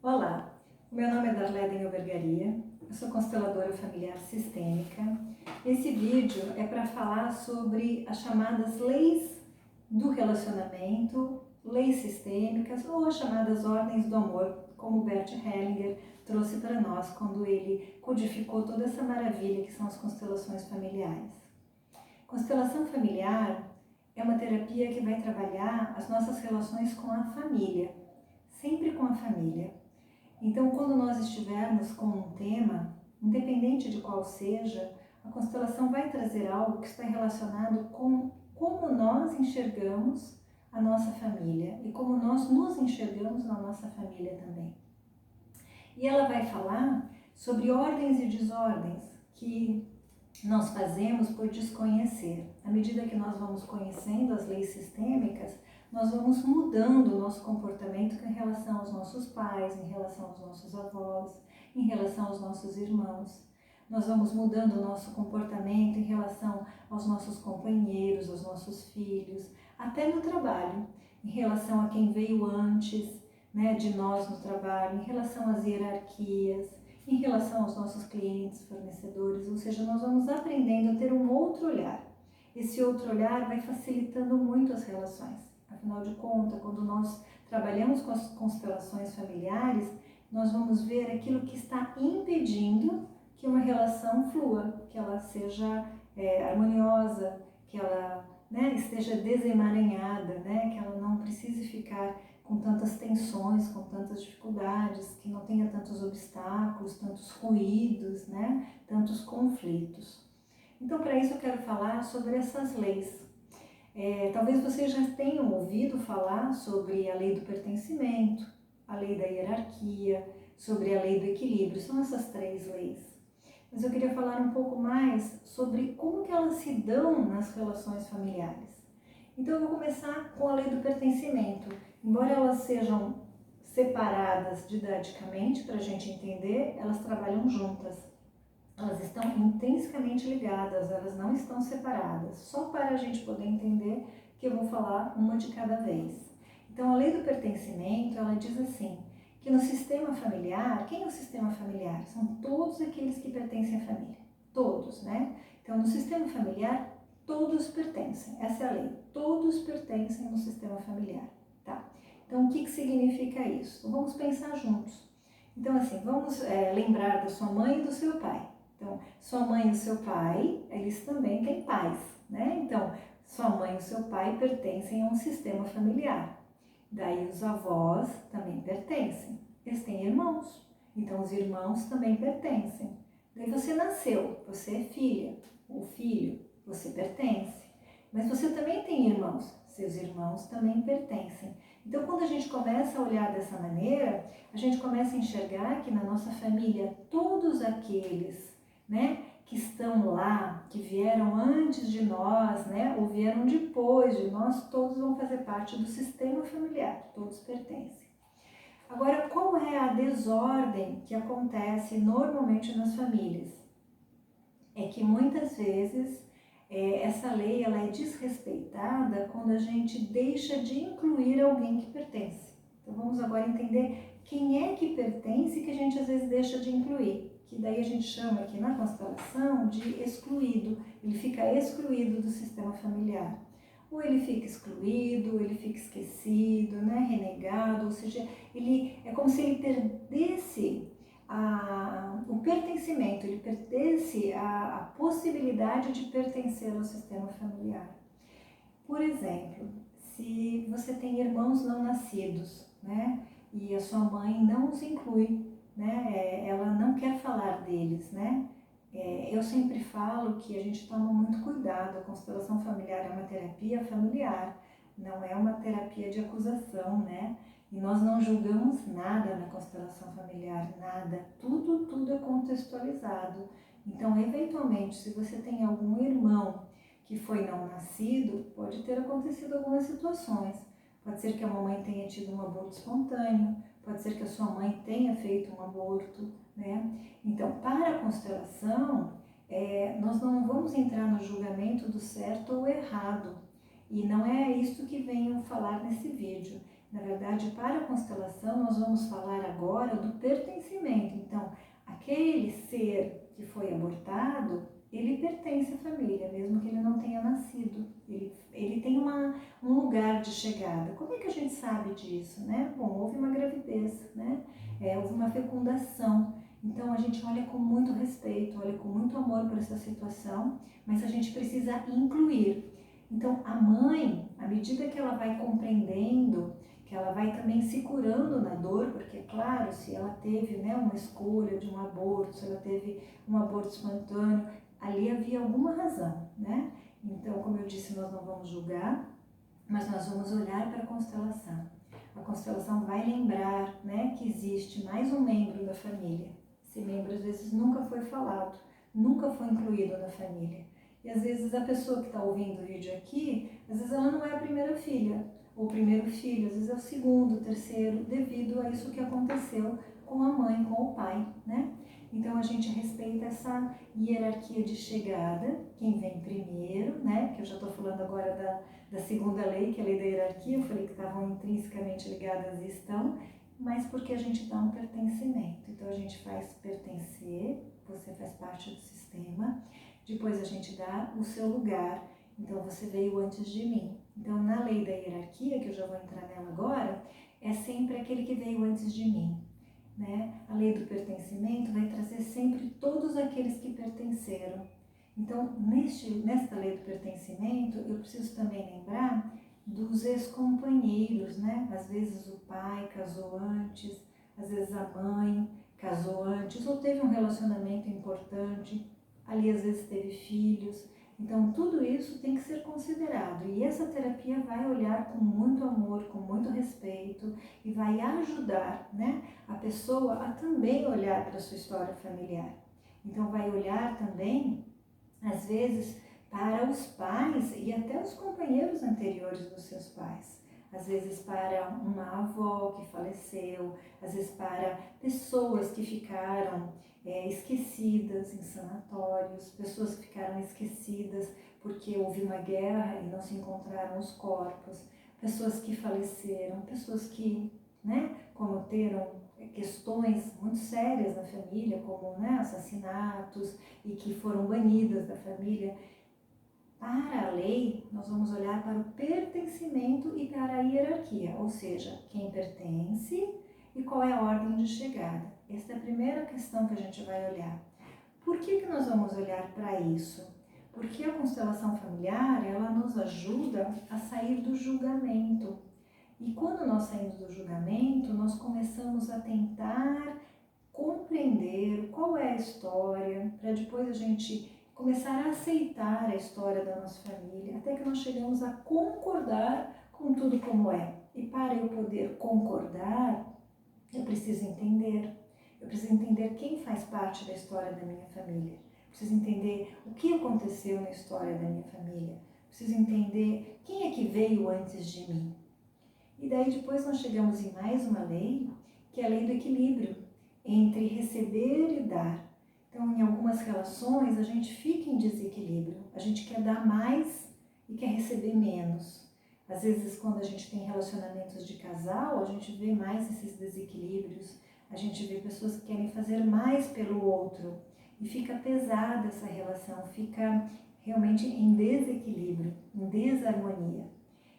Olá, o meu nome é Darleden Albergaria, eu sou consteladora familiar sistêmica. Esse vídeo é para falar sobre as chamadas leis do relacionamento, leis sistêmicas ou as chamadas ordens do amor, como Bert Hellinger trouxe para nós quando ele codificou toda essa maravilha que são as constelações familiares. Constelação familiar é uma terapia que vai trabalhar as nossas relações com a família, sempre com a família. Então, quando nós estivermos com um tema, independente de qual seja, a constelação vai trazer algo que está relacionado com como nós enxergamos a nossa família e como nós nos enxergamos na nossa família também. E ela vai falar sobre ordens e desordens que nós fazemos por desconhecer. À medida que nós vamos conhecendo as leis sistêmicas, nós vamos mudando o nosso comportamento em relação aos nossos pais, em relação aos nossos avós, em relação aos nossos irmãos. Nós vamos mudando o nosso comportamento em relação aos nossos companheiros, aos nossos filhos, até no trabalho, em relação a quem veio antes, de nós no trabalho, em relação às hierarquias, em relação aos nossos clientes, fornecedores, ou seja, nós vamos aprendendo a ter um outro olhar. Esse outro olhar vai facilitando muito as relações. Afinal de contas, quando nós trabalhamos com as constelações familiares, nós vamos ver aquilo que está impedindo que uma relação flua, que ela seja harmoniosa, que ela esteja desemaranhada, que ela não precise ficar com tantas tensões, com tantas dificuldades, que não tenha tantos obstáculos, tantos ruídos, tantos conflitos. Então, para isso eu quero falar sobre essas leis. Talvez vocês já tenham ouvido falar sobre a lei do pertencimento, a lei da hierarquia, sobre a lei do equilíbrio, são essas três leis. Mas eu queria falar um pouco mais sobre como que elas se dão nas relações familiares. Então eu vou começar com a lei do pertencimento. Embora elas sejam separadas didaticamente para a gente entender, elas trabalham juntas. Elas estão intrinsecamente ligadas, elas não estão separadas. Só para a gente poder entender que eu vou falar uma de cada vez. Então a lei do pertencimento, ela diz assim, que no sistema familiar, quem é o sistema familiar? São todos aqueles que pertencem à família. Todos, Então no sistema familiar, todos pertencem, essa é a lei, todos pertencem no sistema familiar, tá? Então, o que significa isso? Então, vamos pensar juntos. Então, assim, vamos lembrar da sua mãe e do seu pai. Então, sua mãe e o seu pai, eles também têm pais, Então, sua mãe e o seu pai pertencem a um sistema familiar. Daí, os avós também pertencem. Eles têm irmãos, então os irmãos também pertencem. Daí, você nasceu, você é filha ou filho, você pertence, mas você também tem irmãos, seus irmãos também pertencem. Então, quando a gente começa a olhar dessa maneira, a gente começa a enxergar que na nossa família, todos aqueles, que estão lá, que vieram antes de nós, ou vieram depois de nós, todos vão fazer parte do sistema familiar, todos pertencem. Agora, qual é a desordem que acontece normalmente nas famílias? É que muitas vezes essa lei ela é desrespeitada quando a gente deixa de incluir alguém que pertence. Então vamos agora entender quem é que pertence que a gente às vezes deixa de incluir, que daí a gente chama aqui na constelação de excluído, ele fica excluído do sistema familiar. Ou ele fica excluído, ou ele fica esquecido, renegado, ou seja, ele é como se ele perdesse o pertencimento, ele perdesse a possibilidade de pertencer ao sistema familiar. Por exemplo, se você tem irmãos não nascidos, e a sua mãe não os inclui, ela não quer falar deles, eu sempre falo que a gente toma muito cuidado, a constelação familiar é uma terapia familiar, não é uma terapia de acusação, E nós não julgamos nada na constelação familiar, nada, tudo é contextualizado. Então, eventualmente, se você tem algum irmão que foi não nascido, pode ter acontecido algumas situações. Pode ser que a mamãe tenha tido um aborto espontâneo, pode ser que a sua mãe tenha feito um aborto, Então, para a constelação, nós não vamos entrar no julgamento do certo ou errado. E não é isso que venho falar nesse vídeo. Na verdade, para a constelação, nós vamos falar agora do pertencimento. Então, aquele ser que foi abortado, ele pertence à família, mesmo que ele não tenha nascido. Ele tem um lugar de chegada. Como é que a gente sabe disso, né? Bom, houve uma gravidez, né? Houve uma fecundação. Então, a gente olha com muito respeito, olha com muito amor para essa situação, mas a gente precisa incluir. Então, a mãe, à medida que ela vai compreendendo, que ela vai também se curando na dor, porque, é claro, se ela teve, né, uma escolha de um aborto, se ela teve um aborto espontâneo, ali havia alguma razão, né? Então, como eu disse, nós não vamos julgar, mas nós vamos olhar para a constelação. A constelação vai lembrar, né, que existe mais um membro da família. Esse membro, às vezes, nunca foi falado, nunca foi incluído na família. E, às vezes, a pessoa que está ouvindo o vídeo aqui, às vezes ela não é a primeira filha, ou o primeiro filho, às vezes é o segundo, o terceiro, devido a isso que aconteceu com a mãe, com o pai, né? Então, a gente respeita essa hierarquia de chegada, quem vem primeiro, né? Que eu já estou falando agora da segunda lei, que é a lei da hierarquia, eu falei que estavam intrinsecamente ligadas e estão, mas porque a gente dá um pertencimento. Então, a gente faz pertencer, você faz parte do sistema, depois a gente dá o seu lugar, então você veio antes de mim. Então, na lei da hierarquia, que eu já vou entrar nela agora, é sempre aquele que veio antes de mim, né? A lei do pertencimento vai trazer sempre todos aqueles que pertenceram. Então, nesta lei do pertencimento, eu preciso também lembrar dos ex-companheiros, né? Às vezes o pai casou antes, às vezes a mãe casou antes, ou teve um relacionamento importante, ali às vezes teve filhos. Então, tudo isso tem que ser considerado. E essa terapia vai olhar com muito amor, com muito respeito e vai ajudar, né, a pessoa a também olhar para a sua história familiar. Então, vai olhar também, às vezes, para os pais e até os companheiros anteriores dos seus pais. Às vezes para uma avó que faleceu, às vezes para pessoas que ficaram esquecidas em sanatórios, pessoas que ficaram esquecidas porque houve uma guerra e não se encontraram os corpos, pessoas que faleceram, pessoas que, né, cometeram questões muito sérias na família, como, né, assassinatos, e que foram banidas da família. Para a lei, nós vamos olhar para o pertencimento e para a hierarquia, ou seja, quem pertence e qual é a ordem de chegada. Essa é a primeira questão que a gente vai olhar. Por que nós vamos olhar para isso? Porque a constelação familiar, ela nos ajuda a sair do julgamento. E quando nós saímos do julgamento, nós começamos a tentar compreender qual é a história, para depois a gente começar a aceitar a história da nossa família, até que nós chegamos a concordar com tudo como é. E para eu poder concordar, eu preciso entender. Eu preciso entender quem faz parte da história da minha família. Eu preciso entender o que aconteceu na história da minha família. Eu preciso entender quem é que veio antes de mim. E daí depois nós chegamos em mais uma lei, que é a lei do equilíbrio entre receber e dar. Então, em algumas relações, a gente fica em desequilíbrio. A gente quer dar mais e quer receber menos. Às vezes, quando a gente tem relacionamentos de casal, a gente vê mais esses desequilíbrios. A gente vê pessoas que querem fazer mais pelo outro. E fica pesada essa relação, fica realmente em desequilíbrio, em desarmonia.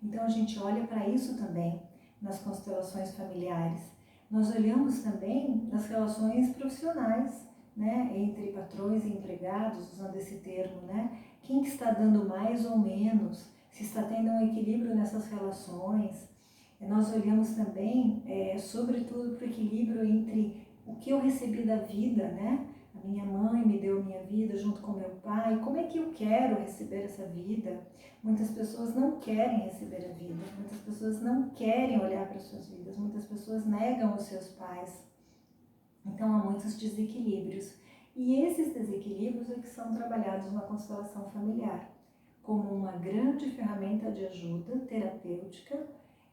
Então, a gente olha para isso também nas constelações familiares. Nós olhamos também nas relações profissionais, né, entre patrões e empregados, usando esse termo, né? Quem que está dando mais ou menos, se está tendo um equilíbrio nessas relações. Nós olhamos também, sobretudo, para o equilíbrio entre o que eu recebi da vida, né? A minha mãe me deu a minha vida junto com meu pai, como é que eu quero receber essa vida? Muitas pessoas não querem receber a vida, muitas pessoas não querem olhar para suas vidas, muitas pessoas negam os seus pais. Então há muitos desequilíbrios. E esses desequilíbrios é que são trabalhados na constelação familiar, como uma grande ferramenta de ajuda terapêutica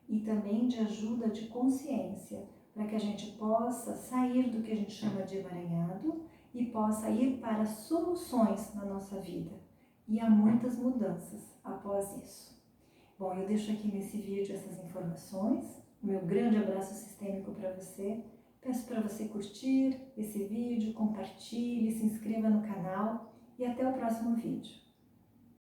e também de ajuda de consciência, para que a gente possa sair do que a gente chama de emaranhado e possa ir para soluções na nossa vida. E há muitas mudanças após isso. Bom, eu deixo aqui nesse vídeo essas informações, O meu grande abraço sistêmico para você. Peço para você curtir esse vídeo, compartilhe, se inscreva no canal e até o próximo vídeo.